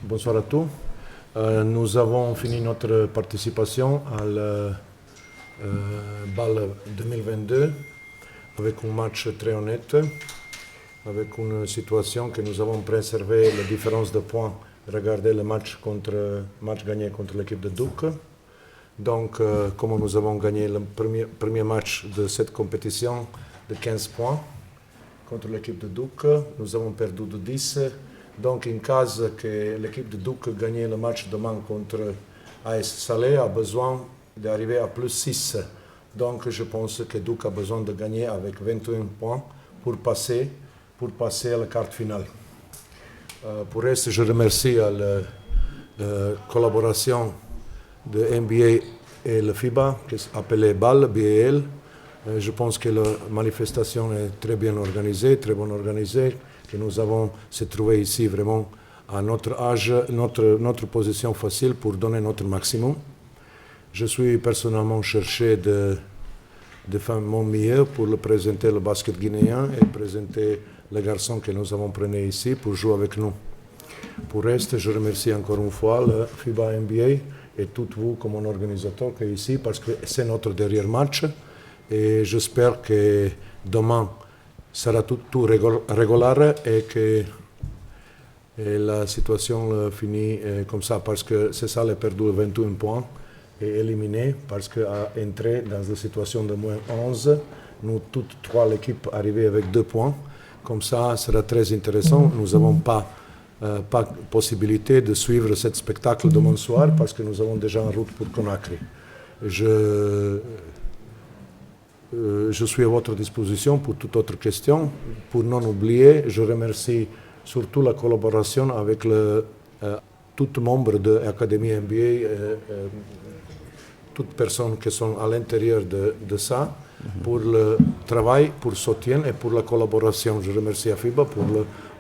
Bonsoir à tous. Nous avons fini notre participation à la BAL 2022 avec un match très honnête, avec une situation que nous avons préservé la différence de points. Regardez le match gagné contre l'équipe de Duc. Donc, comme nous avons gagné le premier match de cette compétition de 15 points contre l'équipe de Duc, nous avons perdu de 10. Donc, en cas que l'équipe de Duc gagne le match demain contre AS Salé, a besoin d'arriver à plus 6. Donc, je pense que Duc a besoin de gagner avec 21 points pour passer à la carte finale. Pour reste, je remercie la collaboration de NBA et le FIBA, qui s'appelle BAL, BAL. Je pense que la manifestation est très bien organisée, que nous avons se trouvé ici vraiment à notre âge, notre position facile pour donner notre maximum. Je suis personnellement cherché de faire mon mieux pour le présenter le basket guinéen et présenter les garçons que nous avons prenés ici pour jouer avec nous. Pour le reste, je remercie encore une fois le FIBA NBA et tous vous comme un organisateur qui est ici parce que c'est notre dernier match et j'espère que demain sera tout régulier et que la situation finit comme ça parce que c'est ça, le perdu 21 points et éliminé parce qu'à entrer dans la situation de moins 11, nous toutes trois l'équipe arrivée avec 2 points. Comme ça sera très intéressant. Nous n'avons pas possibilité de suivre ce spectacle demain soir parce que nous avons déjà en route pour Conakry. Je suis à votre disposition pour toute autre question. Pour non oublier, je remercie surtout la collaboration avec tous les membres de l'Académie NBA, toutes personnes qui sont à l'intérieur de ça, pour le travail, pour le soutien et pour la collaboration. Je remercie FIBA pour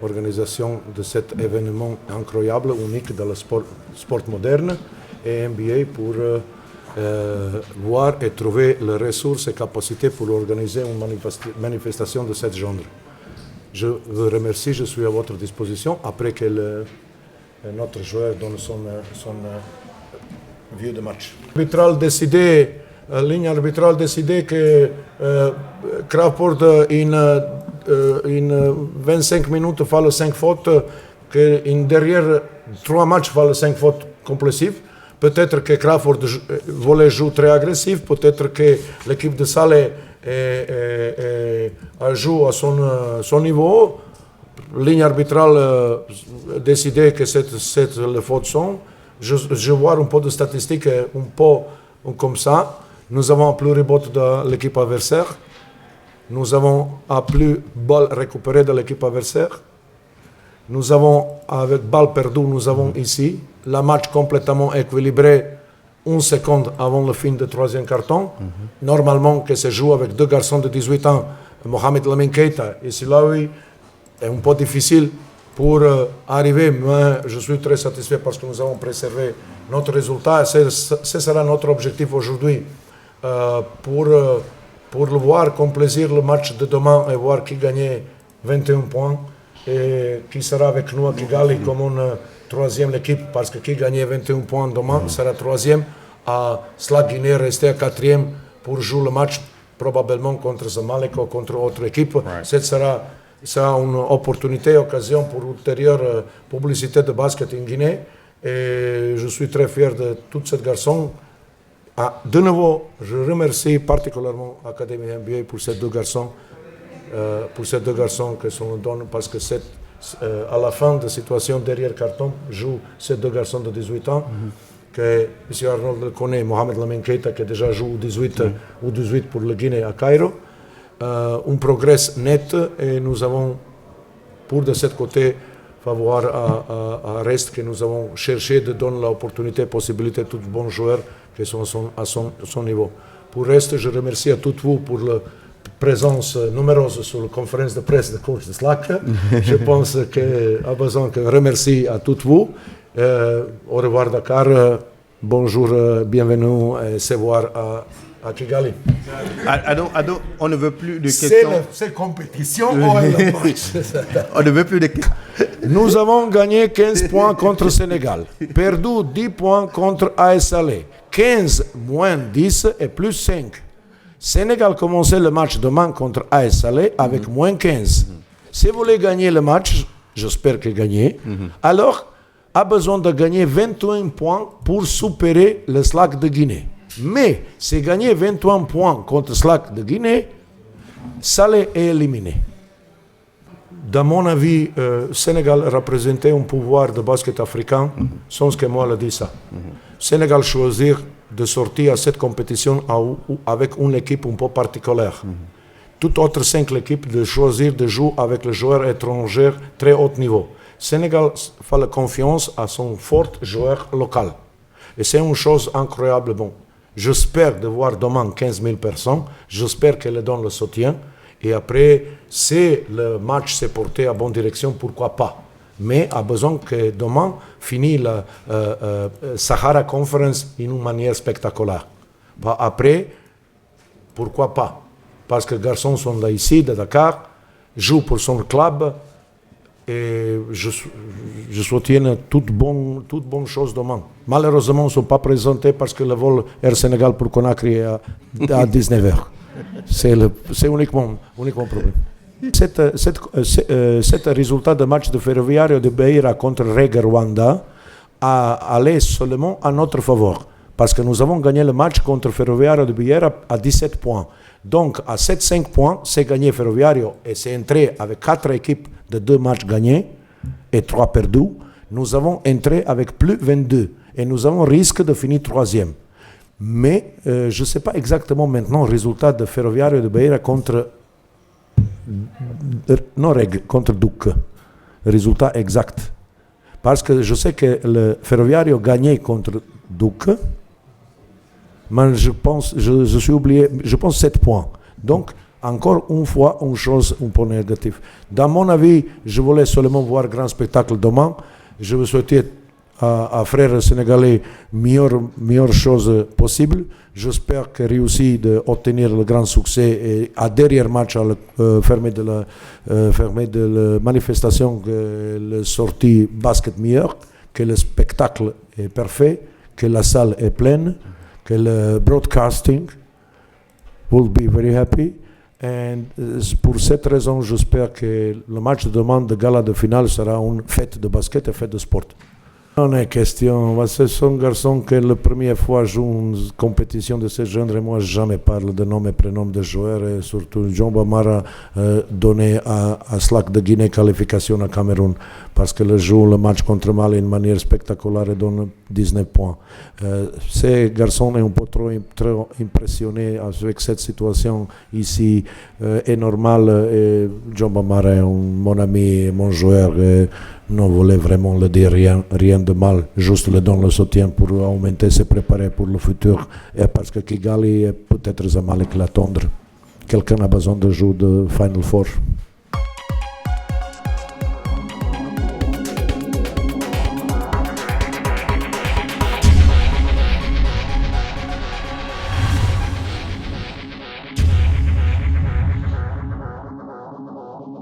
l'organisation de cet événement incroyable, unique dans le sport moderne, et NBA pour voir et trouver les ressources et capacités pour organiser une manifestation de ce genre. Je vous remercie, je suis à votre disposition après que notre joueur donne son vue de match. La ligne arbitrale décidait que Crawford en 25 minutes fait le 5 fautes, qu'en derrière 3 matchs fait le 5 fautes complessives. Peut-être que Crawford voulait jouer très agressif, peut-être que l'équipe de Salé a joué à son niveau. La ligne arbitrale décidait que c'est le faute son. Je vois un peu de statistiques, un peu comme ça. Nous avons plus de rebond de l'équipe adversaire. Nous avons plus de balles récupérées de l'équipe adversaire. Nous avons, avec balles perdues, nous avons ici le match complètement équilibré 1 seconde avant la fin du 3e carton. Normalement, que se joue avec 2 garçons de 18 ans, Mohamed Lamine Keita et Silaoui, est un peu difficile pour arriver, mais je suis très satisfait parce que nous avons préservé notre résultat. Ce sera notre objectif aujourd'hui pour le voir comme plaisir le match de demain et voir qui gagne 21 points et qui sera avec nous à Kigali comme une 3e équipe parce que qui gagne 21 points demain sera 3e, à Slag Guinée rester à 4e pour jouer le match probablement contre Zamalek ou contre autre équipe. Ce sera une occasion pour ultérieure publicité de basket en Guinée et je suis très fier de tous ces garçons. De nouveau, je remercie particulièrement l'Académie NBA pour ces 2 garçons, que sont donnés parce que à la fin de la situation derrière carton, jouent ces 2 garçons de 18 ans, que M. Arnold le connaît, Mohamed Lamine Keita qui a déjà joué au 18 pour le Guinée à Cairo. Un progrès net et nous avons, pour de ce côté, faveur à reste que nous avons cherché de donner l'opportunité, possibilité à tous les bons joueurs qui sont à son niveau. Pour le reste, je remercie à tous vous pour la présence numéreuse sur la conférence de presse de coach de Slack. Je pense qu'il a besoin de remercier à tous vous. Au revoir Dakar, bonjour, bienvenue et se voir à à Kigali. On ne veut plus de questions. C'est compétition ou le match? On ne veut plus de questions. Nous avons gagné 15 points contre Sénégal, perdu 10 points contre AS Salé, 15 moins 10 et plus 5. Sénégal commençait le match demain contre AS Salé avec moins 15. Si vous voulez gagner le match, j'espère que gagner, alors a besoin de gagner 21 points pour supérer le SLAC de Guinée. Mais si gagner 21 points contre SLAC de Guinée, Salé est éliminé. Dans mon avis, Sénégal représentait un pouvoir de basket africain sans que moi le dise ça. Sénégal choisir de sortir à cette compétition avec une équipe un peu particulière. Toute autre 5 équipes de choisir de jouer avec les joueurs étrangers très haut niveau. Sénégal fait la confiance à son fort joueur local. Et c'est une chose incroyable. Bon, j'espère de voir demain 15 000 personnes. J'espère qu'elle donne le soutien. Et après, si le match s'est porté à bonne direction, pourquoi pas. Mais a besoin que demain finisse la Sahara Conference d'une manière spectaculaire. Après, pourquoi pas. Parce que les garçons sont là ici, de Dakar, jouent pour son club. Et je soutiens toutes bonnes choses demain. Malheureusement, ils ne sont pas présentés parce que le vol Air Sénégal pour Conakry est à 19h. C'est uniquement problème. Cet résultat de match de Ferroviario de Beira contre Reg Rwanda a allé seulement à notre faveur. Parce que nous avons gagné le match contre Ferroviario de Beira à 17 points. Donc, à 7-5 points, c'est gagné Ferroviario et c'est entré avec 4 équipes de 2 matchs gagnés et 3 perdus. Nous avons entré avec plus 22 et nous avons risque de finir 3e. Mais je ne sais pas exactement maintenant le résultat de Ferroviario de Beira contre Duc. Résultat exact. Parce que je sais que le Ferroviario gagnait contre Duc. Mais je pense 7 points. Donc, encore une fois, une chose un peu négative. Dans mon avis, je voulais seulement voir grand spectacle demain. Je veux souhaiter à frères sénégalais meilleure chose possible. J'espère qu'il réussit d'obtenir le grand succès et à derrière match à fermer de la manifestation que la sortie basket meilleure, que le spectacle est parfait, que la salle est pleine, que le broadcasting will be very happy. Et pour cette raison, j'espère que le match de demain de gala de finale sera une fête de basket et fête de sport. Non est question, ce sont garçons que la première fois jouent une compétition de ce genre et moi jamais parle de nom et prénom de joueurs et surtout John Bamara donné à SLAC de Guinée qualification à Cameroun parce que le joue le match contre Mali d'une manière spectaculaire et donne 19 points. Ces garçons sont un peu trop impressionnés avec cette situation ici est normal et John Bamara est mon ami et mon joueur et non voulait vraiment le dire rien de mal, juste le donner le soutien pour augmenter, se préparer pour le futur et parce que Kigali est peut-être Zamalek l'attendre. Quelqu'un a besoin de jouer de Final Four.